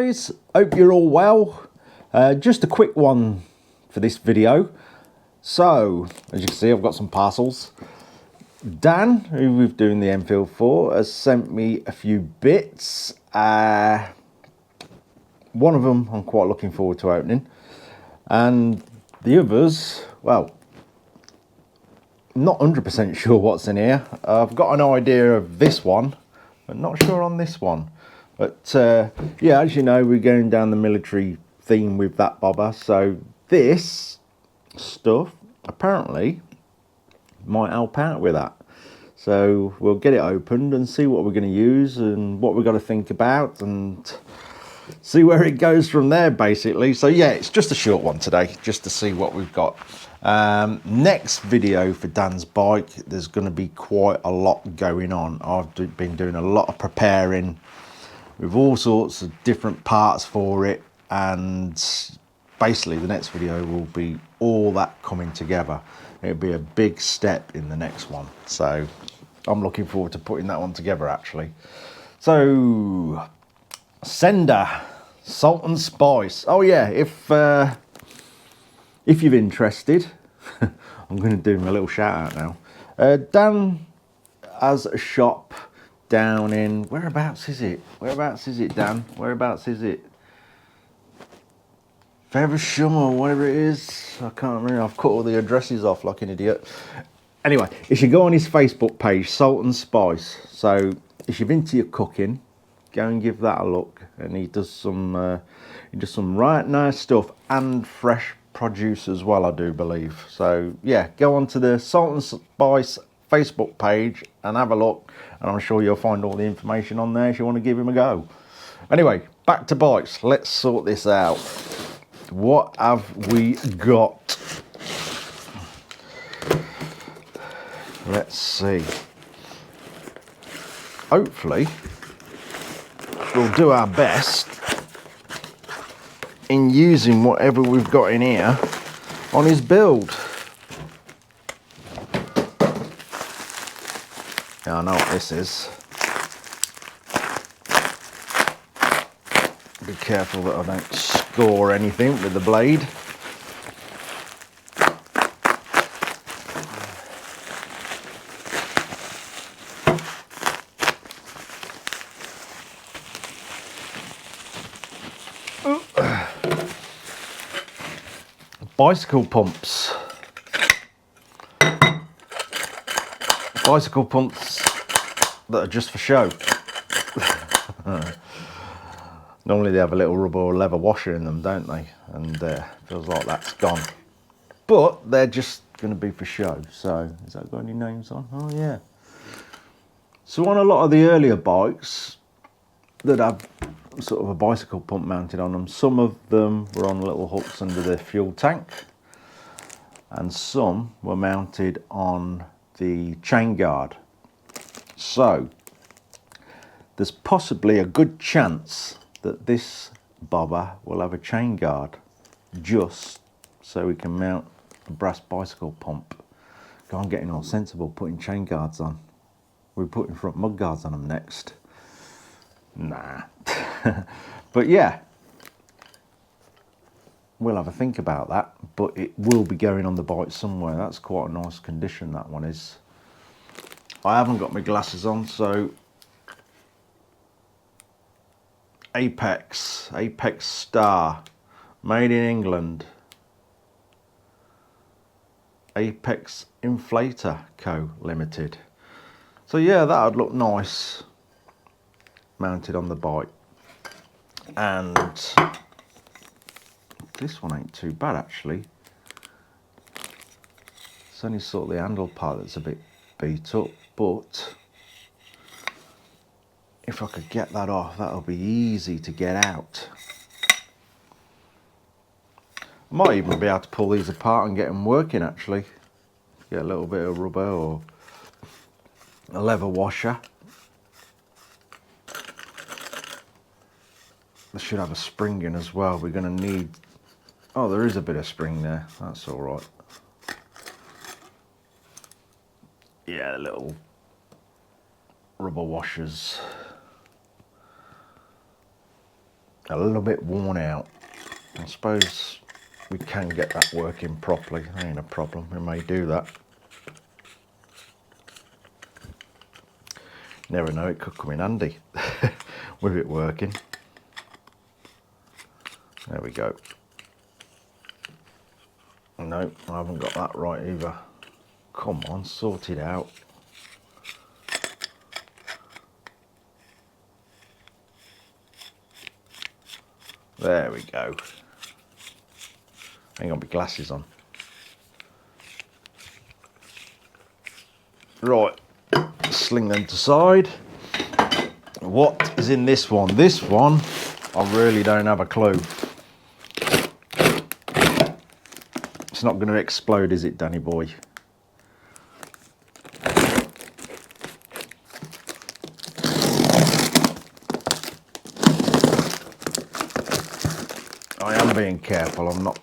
guys, hope you're all well. Just a quick one for this video. So, as you can see, I've got some parcels. Dan, who we've doing the Enfield for, has sent me a few bits. One of them I'm quite looking forward to opening. And the others, well, not 100% sure what's in here. I've got an idea of this one, but not sure on this one. But yeah, as you know, we're going down the military theme with that bobber. So this stuff apparently might help out with that. So we'll get it opened and see what we're going to use and what we've got to think about and see where it goes from there, basically. So yeah, it's just a short one today, just to see what we've got. Next video for Dan's bike, there's going to be quite a lot going on. I've been doing a lot of preparing with all sorts of different parts for it, and basically the next video will be all that coming together. It'll be a big step in the next one, so I'm looking forward to putting that one together actually. So sender, salt and spice. Oh yeah, if you're interested, I'm going to do my little shout out now. Dan has a shop down in, whereabouts is it? Whereabouts is it, Dan? Whereabouts is it? Feversham or whatever it is. I can't remember. I've cut all the addresses off like an idiot. Anyway, you should go on his Facebook page, Salt and Spice. So if you're into your cooking, go and give that a look. And he does some right nice stuff and fresh produce as well, I do believe. So yeah, go on to the Salt and Spice Facebook page and have a look, and I'm sure you'll find all the information on there if you want to give him a go. Anyway, back to bikes. Let's sort this out. What have we got? Let's see. Hopefully we'll do our best in using whatever we've got in here on his build. Now, I know what this is. Be careful that I don't score anything with the blade. Bicycle pumps. Bicycle pumps that are just for show. Normally they have a little rubber or leather washer in them, don't they? And feels like that's gone. But they're just going to be for show. So, has that got any names on? Oh yeah. So on a lot of the earlier bikes that have sort of a bicycle pump mounted on them, some of them were on little hooks under the fuel tank, and some were mounted on the chain guard. So there's possibly a good chance that this bobber will have a chain guard, just so we can mount a brass bicycle pump. Go on, getting all sensible, putting chain guards on. We're putting front mud guards on them next. Nah. But yeah, we'll have a think about that, but it will be going on the bike somewhere. That's quite a nice condition, that one is. I haven't got my glasses on, so Apex Star, made in England. Apex Inflator Co. Limited. So yeah, that would look nice mounted on the bike. And this one ain't too bad actually. It's only sort of the handle part that's a bit beat up, but if I could get that off, that'll be easy to get out. I might even be able to pull these apart and get them working actually. Get a little bit of rubber or a leather washer. They should have a spring in as well. We're going to need... Oh, there is a bit of spring there. That's all right. Yeah, little rubber washers. a little bit worn out. I suppose we can get that working properly. Ain't a problem, we may do that. Never know, it could come in handy with it working. There we go. No, I haven't got that right either. Come on, sort it out. There we go. Hang on, my glasses on. Right, sling them to side. What is in this one? This one, I really don't have a clue. It's not going to explode, is it, Danny boy? I am being careful, I'm not,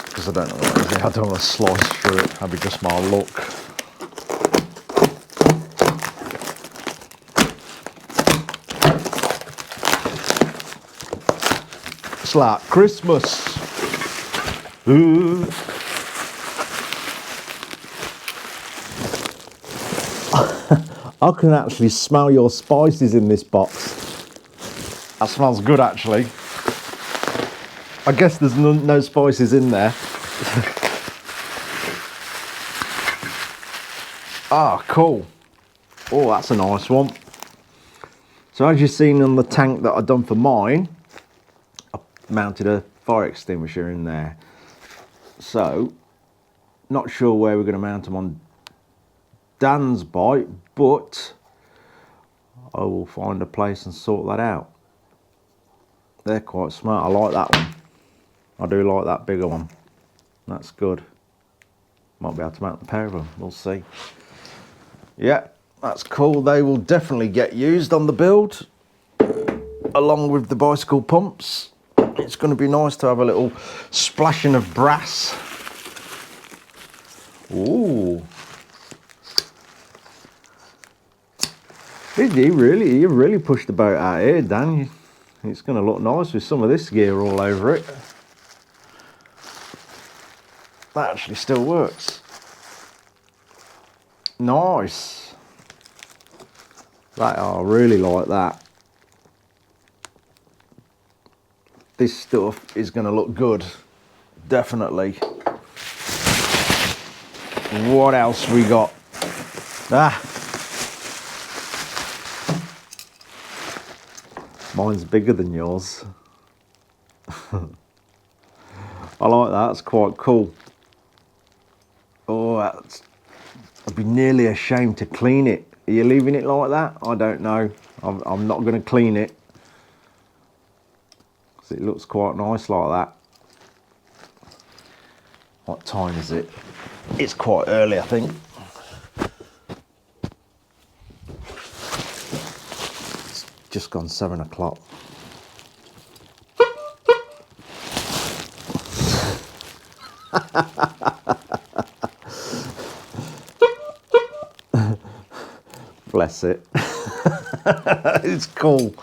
because I don't know what it is. I don't want to slice through it, that'd be just my luck. It's like Christmas. Ooh. I can actually smell your spices in this box. That smells good, actually. I guess there's no spices in there. Ah, cool. Oh, that's a nice one. So as you've seen on the tank that I've done for mine, I mounted a fire extinguisher in there. So, not sure where we're going to mount them on Dan's bike, but I will find a place and sort that out. They're quite smart. I like that one. I do like that bigger one. That's good. Might be able to mount the pair of them. We'll see. Yeah, that's cool. They will definitely get used on the build, along with the bicycle pumps. It's going to be nice to have a little splashing of brass. Ooh. You really pushed the boat out here, Dan. It's going to look nice with some of this gear all over it. That actually still works. Nice. That, I really like that. This stuff is going to look good, definitely. What else we got? Ah, mine's bigger than yours. I like that, it's quite cool. Oh, I'd be nearly ashamed to clean it. Are you leaving it like that? I don't know. I'm not going to clean it. It looks quite nice like that. What time is it? It's quite early, I think. It's just gone 7 o'clock. Bless it. It's cool.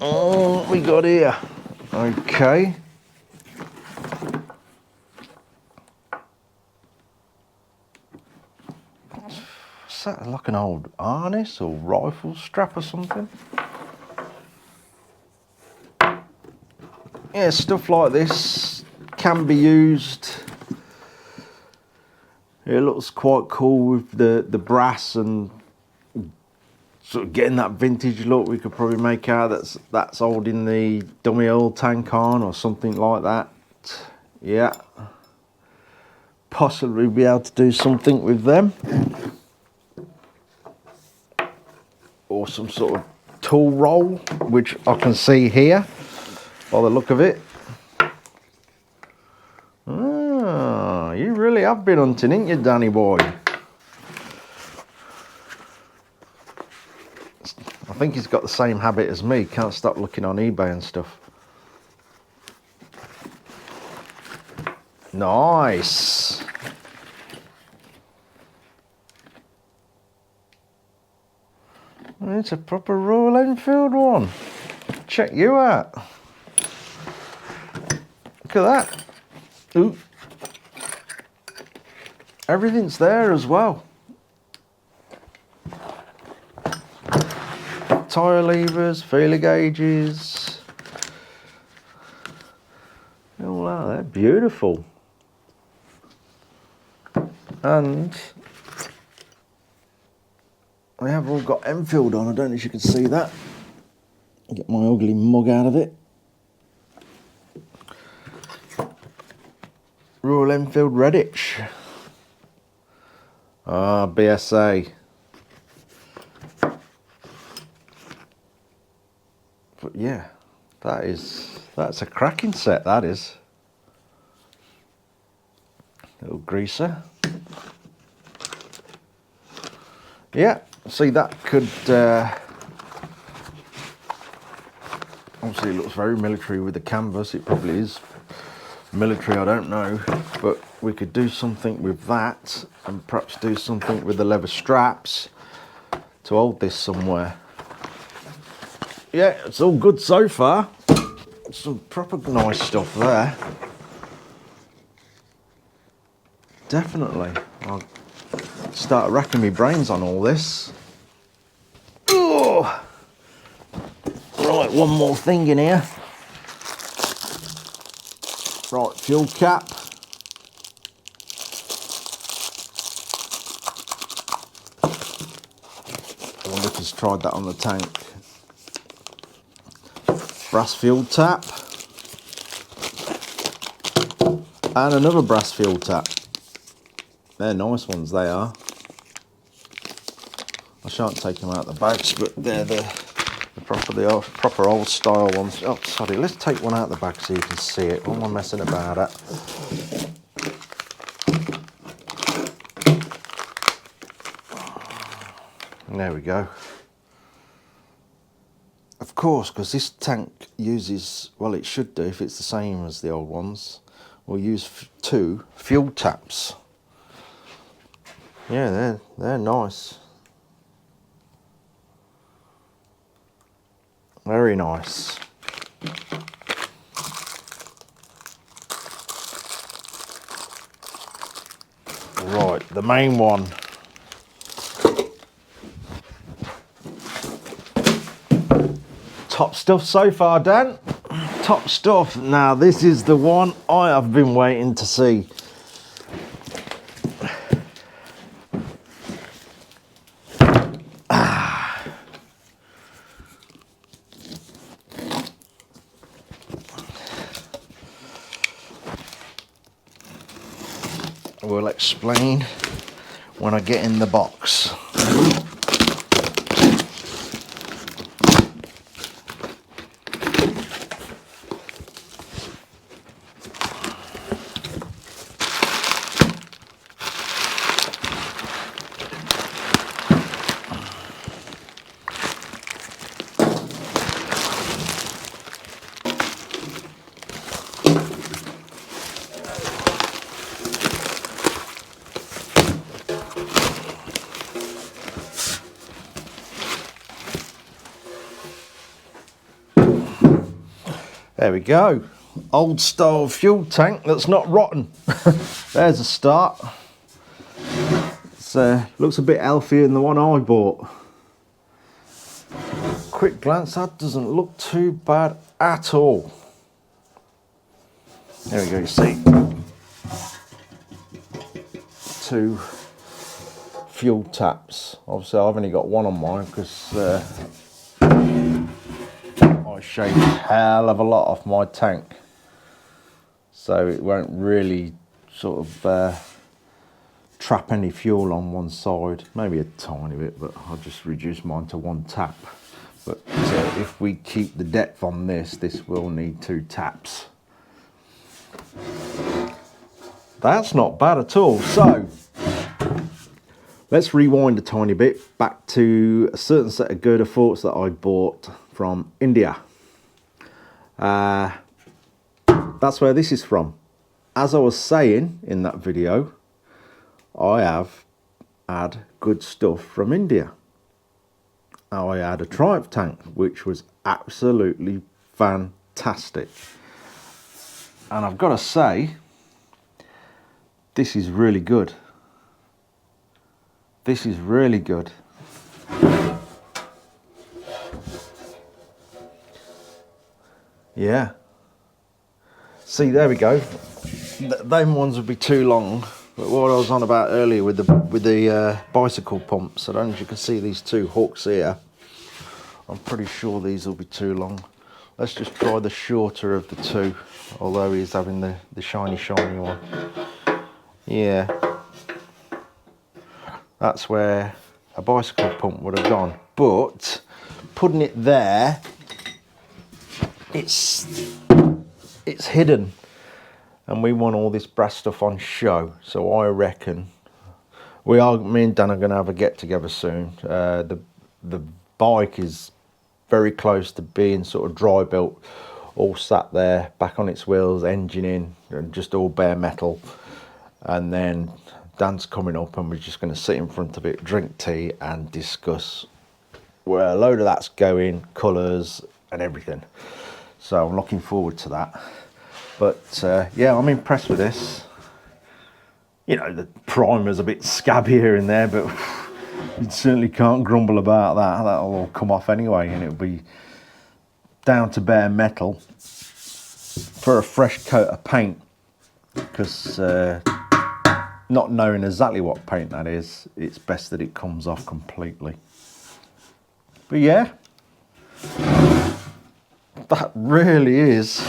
Oh, what we got here? Okay. Is that like an old harness or rifle strap or something? Yeah, stuff like this can be used. It looks quite cool with the brass and sort of getting that vintage look. We could probably make out that's holding the dummy oil tank on or something like that. Yeah, possibly be able to do something with them, or some sort of tool roll, which I can see here by the look of it. Ah, you really have been hunting, ain't you, Danny boy? I think he's got the same habit as me. Can't stop looking on eBay and stuff. Nice. It's a proper Royal Enfield one. Check you out. Look at that. Ooh. Everything's there as well. Tyre levers, feeler gauges. All that, they're beautiful. And they have all got Enfield on. I don't know if you can see that. Get my ugly mug out of it. Royal Enfield Redditch. Ah, BSA. But yeah, that's a cracking set, that is. Little greaser. Yeah, see that could, obviously it looks very military with the canvas. It probably is military, I don't know, but we could do something with that and perhaps do something with the leather straps to hold this somewhere. Yeah, it's all good so far. Some proper nice stuff there. Definitely. I'll start racking my brains on all this. Oh. Right, one more thing in here. Right, fuel cap. I wonder if he's tried that on the tank. Brass fuel tap. And another brass fuel tap. They're nice ones, they are. I shan't take them out of the bags, but they're the proper old style ones. Oh, sorry, let's take one out of the bag so you can see it. What am I messing about at? There we go. Of course, because this tank uses, well, it should do if it's the same as the old ones, we'll use 2 fuel taps. Yeah, they're nice. Very nice. Right, the main one. Top stuff so far, Dan. Top stuff. Now, this is the one I have been waiting to see. We'll explain when I get in the box. There we go. Old style fuel tank that's not rotten. There's a start. It looks a bit healthier than the one I bought. Quick glance, that doesn't look too bad at all. There we go, you see. 2 fuel taps. Obviously I've only got one on mine because I shaved a hell of a lot off my tank, so it won't really sort of trap any fuel on one side, maybe a tiny bit, but I'll just reduce mine to 1 tap. But if we keep the depth on this will need 2 taps. That's not bad at all. So let's rewind a tiny bit back to a certain set of girder forks that I bought from India. That's where this is from. As I was saying in that video, I have had good stuff from India. I had a Triumph tank, which was absolutely fantastic. And I've got to say, this is really good. This is really good. Yeah. See, there we go. Them ones would be too long. But what I was on about earlier with the bicycle pumps, I don't know if you can see these two hooks here. I'm pretty sure these will be too long. Let's just try the shorter of the two, although he's having the shiny one. Yeah. That's where a bicycle pump would have gone. But putting it there, it's hidden. And we want all this brass stuff on show. So I reckon me and Dan are going to have a get together soon. The bike is very close to being sort of dry built, all sat there, back on its wheels, engine in, and just all bare metal. And then Dan's coming up and we're just going to sit in front of it, drink tea and discuss where a load of that's going, colours and everything. So I'm looking forward to that. But yeah, I'm impressed with this. You know, the primer's a bit scabby here and there, but you certainly can't grumble about that. That'll all come off anyway, and it'll be down to bare metal for a fresh coat of paint. Because not knowing exactly what paint that is, it's best that it comes off completely. But yeah, that really is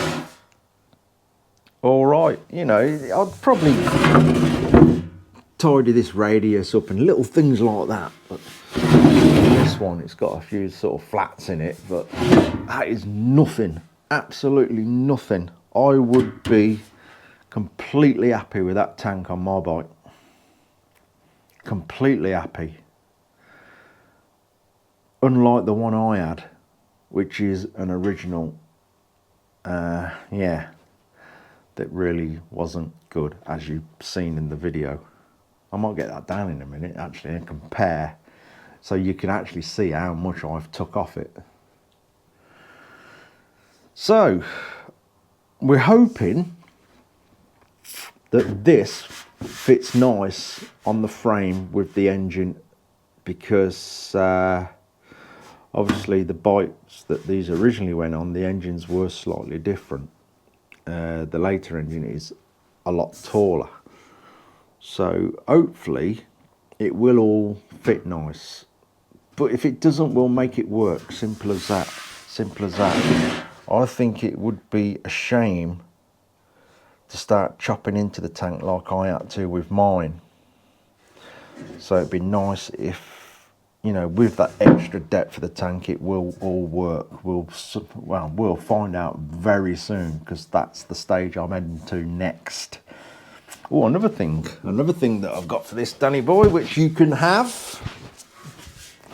all right. You know, I'd probably tidy this radius up and little things like that, but this one, it's got a few sort of flats in it, but that is nothing, absolutely nothing. I would be completely happy with that tank on my bike. Completely happy. Unlike the one I had, which is an original, yeah, that really wasn't good, as you've seen in the video. I might get that down in a minute actually and compare, so you can actually see how much I've took off it. So we're hoping that this fits nice on the frame with the engine, because obviously the bikes that these originally went on, the engines were slightly different. The later engine is a lot taller, so hopefully it will all fit nice. But if it doesn't, we'll make it work. Simple as that. Simple as that. I think it would be a shame to start chopping into the tank like I had to with mine. So it'd be nice if, you know, with that extra depth for the tank, it will all work. We'll find out very soon, because that's the stage I'm heading to next. Oh, another thing that I've got for this Danny boy, which you can have.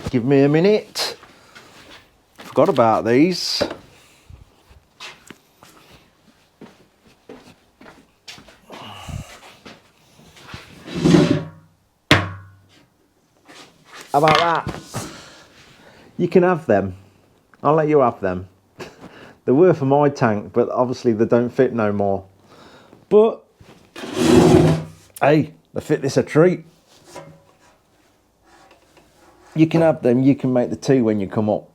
Give me a minute. Forgot about these. How about that? You can have them. I'll let you have them. They were for my tank, but obviously they don't fit no more. But hey, they fit this a treat. You can have them. You can make the tea when you come up.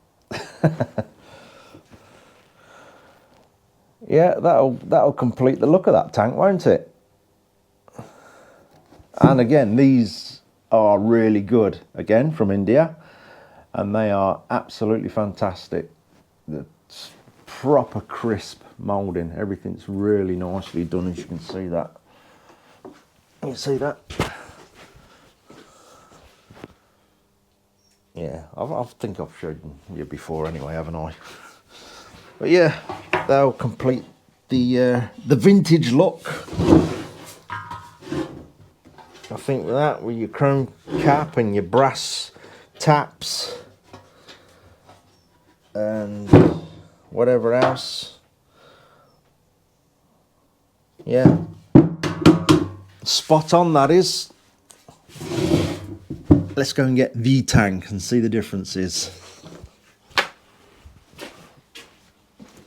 Yeah, that'll complete the look of that tank, won't it? And again, these are really good, again from India, and they are absolutely fantastic. The proper crisp moulding, everything's really nicely done, as you can see that. You can see that? Yeah, I think I've showed you before anyway, haven't I? But yeah, they'll complete the vintage look. I think with that, with your chrome cap and your brass taps and whatever else, yeah, spot on that is. Let's go and get the tank and see the differences.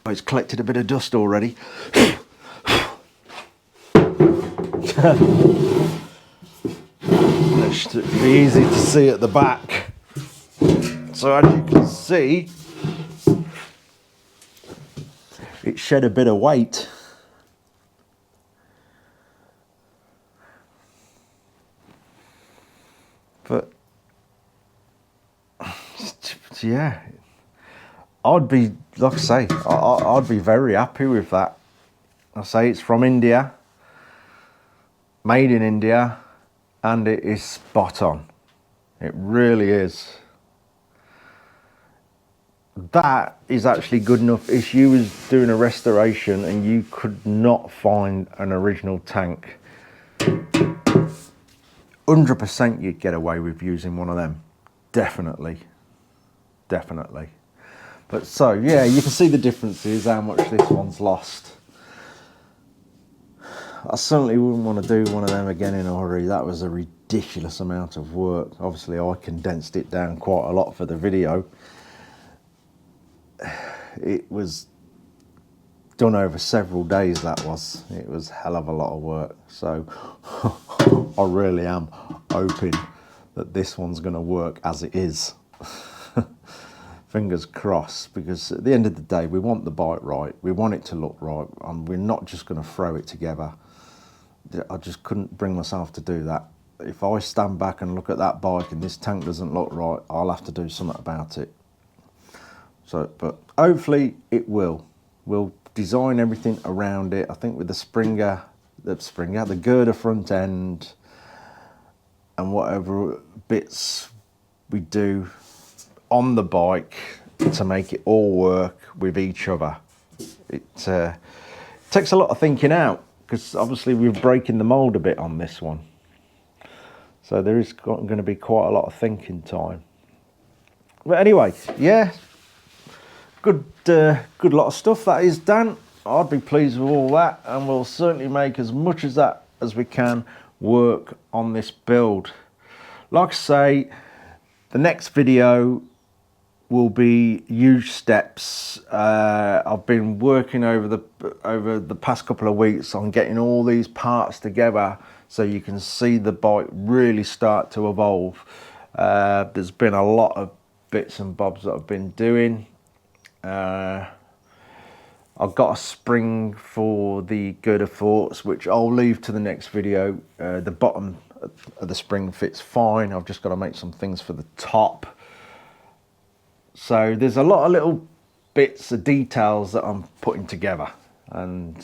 Oh, it's collected a bit of dust already. It should be easy to see at the back. So as you can see, it shed a bit of weight. But yeah, I'd be, like I say, I'd be very happy with that. I say it's from India, made in India, and it is spot on. It really is. That is actually good enough if you was doing a restoration and you could not find an original tank. 100% you'd get away with using one of them. Definitely. Definitely. But so, yeah, you can see the differences, how much this one's lost. I certainly wouldn't want to do one of them again in a hurry. That was a ridiculous amount of work. Obviously, I condensed it down quite a lot for the video. It was done over several days, that was. It was a hell of a lot of work. So I really am hoping that this one's going to work as it is. Fingers crossed, because at the end of the day, we want the bike right. We want it to look right, and we're not just going to throw it together. I just couldn't bring myself to do that. If I stand back and look at that bike and this tank doesn't look right, I'll have to do something about it. So, but hopefully it will. We'll design everything around it. I think with the girder front end, and whatever bits we do on the bike to make it all work with each other. It takes a lot of thinking out, because obviously we're breaking the mold a bit on this one. So there is going to be quite a lot of thinking time. But anyway, yeah, good lot of stuff that is done. I'd be pleased with all that, and we'll certainly make as much as that as we can work on this build. Like I say, the next video will be huge steps. I've been working over the past couple of weeks on getting all these parts together so you can see the bike really start to evolve. There's been a lot of bits and bobs that I've been doing. I've got a spring for the girder forks, which I'll leave to the next video. The bottom of the spring fits fine. I've just got to make some things for the top. So there's a lot of little bits of details that I'm putting together, and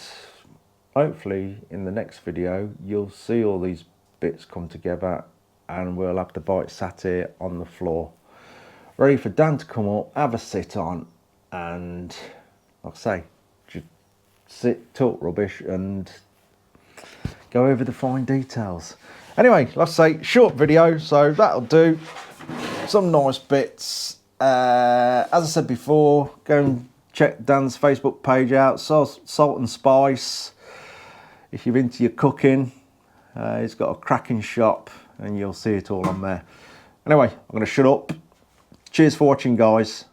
hopefully in the next video you'll see all these bits come together, and we'll have the bike sat here on the floor ready for Dan to come up, have a sit on, and like I say, just sit, talk rubbish and go over the fine details. Anyway, like I say, short video, so that'll do. Some nice bits. As I said before, go and check Dan's Facebook page out, Salt and Spice. If you're into your cooking, he's got a cracking shop, and you'll see it all on there. Anyway, I'm going to shut up. Cheers for watching, guys.